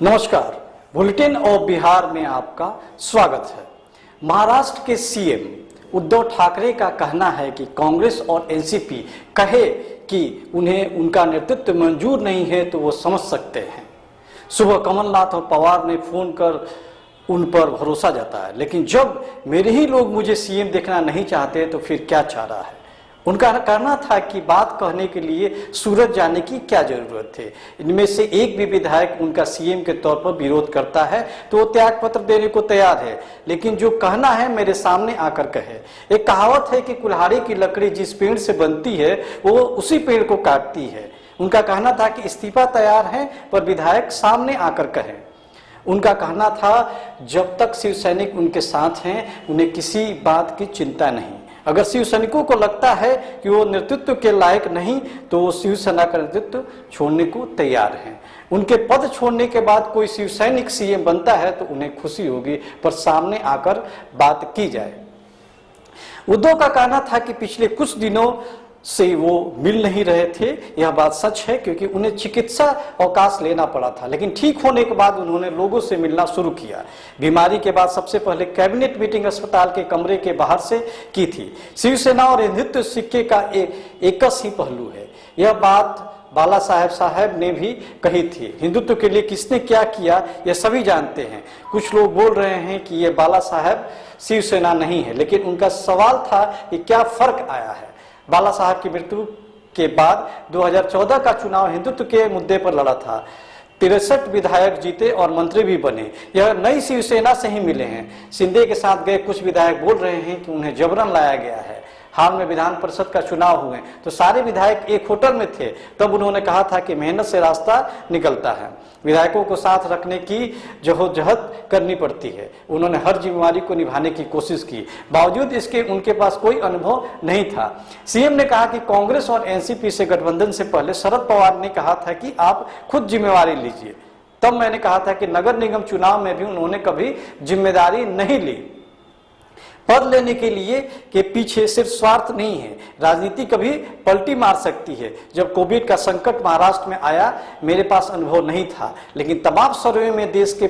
नमस्कार, bulletin of Bihar में आपका स्वागत है। महाराष्ट्र के सीएम उद्धव ठाकरे का कहना है कि कांग्रेस और एनसीपी कहे कि उन्हें उनका नेतृत्व मंजूर नहीं है तो वो समझ सकते हैं। सुबह कमलनाथ और पवार ने फोन कर उन पर भरोसा जताया, लेकिन जब मेरे ही लोग मुझे सीएम देखना नहीं चाहते तो फिर क्या चारा है। उनका कहना था कि बात कहने के लिए सूरत जाने की क्या जरूरत है। इनमें से एक भी विधायक उनका सीएम के तौर पर विरोध करता है तो वो त्याग पत्र देने को तैयार है, लेकिन जो कहना है मेरे सामने आकर कहे। एक कहावत है कि कुल्हाड़ी की लकड़ी जिस पेड़ से बनती है वो उसी पेड़ को काटती है। उनका कहना था कि इस्तीफा तैयार है पर विधायक सामने आकर कहें। उनका कहना था जब तक शिव सैनिक उनके साथ हैं उन्हें किसी बात की चिंता नहीं। अगर शिव सैनिकों को लगता है कि वो नेतृत्व के लायक नहीं तो वो शिवसेना का नेतृत्व छोड़ने को तैयार हैं। उनके पद छोड़ने के बाद कोई शिव सैनिक सीएम बनता है तो उन्हें खुशी होगी, पर सामने आकर बात की जाए। उद्धव का कहना था कि पिछले कुछ दिनों से वो मिल नहीं रहे थे। यह बात सच है क्योंकि उन्हें चिकित्सा अवकाश लेना पड़ा था, लेकिन ठीक होने के बाद उन्होंने लोगों से मिलना शुरू किया। बीमारी के बाद सबसे पहले कैबिनेट मीटिंग अस्पताल के कमरे के बाहर से की थी। शिवसेना और हिंदुत्व सिक्के का एक ही पहलू है। यह बात बाला साहब ने भी कही थी। हिंदुत्व के लिए किसने क्या किया यह सभी जानते हैं। कुछ लोग बोल रहे हैं कि यह बाला साहब शिवसेना नहीं है, लेकिन उनका सवाल था कि क्या फर्क आया है। बाला साहब की मृत्यु के बाद 2014 का चुनाव हिंदुत्व के मुद्दे पर लड़ा था। 63 विधायक जीते और मंत्री भी बने। यह नई शिवसेना से ही मिले हैं। शिंदे के साथ गए कुछ विधायक बोल रहे हैं कि उन्हें जबरन लाया गया है। हाल में विधान परिषद का चुनाव हुए तो सारे विधायक एक होटल में थे, तब उन्होंने कहा था कि मेहनत से रास्ता निकलता है। विधायकों को साथ रखने की जद्दोजहद करनी पड़ती है। उन्होंने हर जिम्मेवारी को निभाने की कोशिश की, बावजूद इसके उनके पास कोई अनुभव नहीं था। सीएम ने कहा कि कांग्रेस और एनसीपी से गठबंधन से पहले शरद पवार ने कहा था कि आप खुद जिम्मेवारी लीजिए। तब मैंने कहा था कि नगर निगम चुनाव में भी उन्होंने कभी जिम्मेदारी नहीं ली। पद लेने के लिए के पीछे सिर्फ स्वार्थ नहीं है, राजनीति कभी पलटी मार सकती है। जब कोविड का संकट महाराष्ट्र में आया मेरे पास अनुभव नहीं था, लेकिन तमाम सर्वे में देश के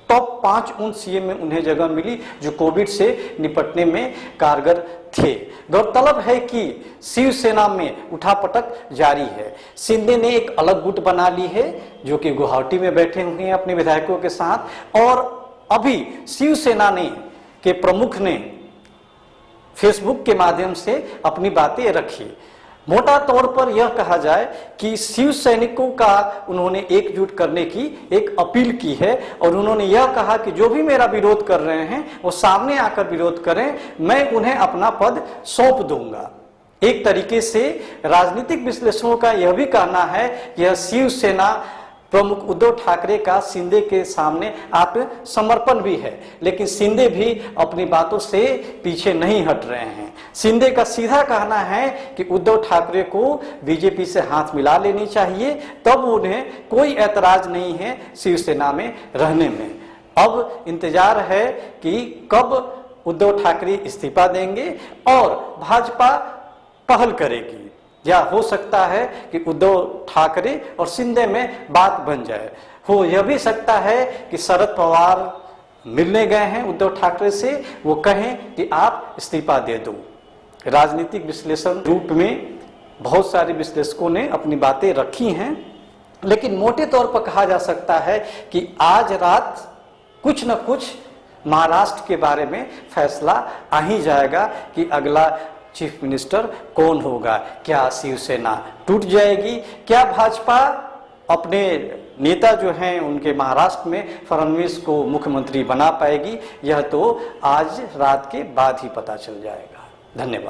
टॉप 5 उन सीएम में उन्हें जगह मिली जो कोविड से निपटने में कारगर थे। गौरतलब है कि शिवसेना में उठापटक जारी है। शिंदे ने एक अलग गुट बना ली है जो कि गुवाहाटी में बैठे हुए हैं अपने विधायकों के साथ, और अभी शिवसेना के प्रमुख ने फेसबुक के माध्यम से अपनी बातें रखी। मोटा तौर पर यह कहा जाए कि शिव सैनिकों का उन्होंने एकजुट करने की एक अपील की है और उन्होंने यह कहा कि जो भी मेरा विरोध कर रहे हैं वो सामने आकर विरोध करें, मैं उन्हें अपना पद सौंप दूंगा। एक तरीके से राजनीतिक विश्लेषकों का यह भी कहना है कि यह शिवसेना प्रमुख उद्धव ठाकरे का शिंदे के सामने आत्मसमर्पण भी है, लेकिन शिंदे भी अपनी बातों से पीछे नहीं हट रहे हैं। शिंदे का सीधा कहना है कि उद्धव ठाकरे को बीजेपी से हाथ मिला लेनी चाहिए, तब उन्हें कोई ऐतराज नहीं है शिवसेना में रहने में। अब इंतजार है कि कब उद्धव ठाकरे इस्तीफा देंगे और भाजपा पहल करेगी, या हो सकता है कि उद्धव ठाकरे और शिंदे में बात बन जाए। हो यह भी सकता है कि शरद पवार मिलने गए हैं उद्धव ठाकरे से, वो कहें कि आप इस्तीफा दे दो। राजनीतिक विश्लेषण रूप में बहुत सारे विश्लेषकों ने अपनी बातें रखी हैं, लेकिन मोटे तौर पर कहा जा सकता है कि आज रात कुछ न कुछ महाराष्ट्र के बारे में फैसला आ ही जाएगा कि अगला चीफ मिनिस्टर कौन होगा। क्या शिवसेना टूट जाएगी? क्या भाजपा अपने नेता जो हैं उनके महाराष्ट्र में फडणवीस को मुख्यमंत्री बना पाएगी? यह तो आज रात के बाद ही पता चल जाएगा। धन्यवाद।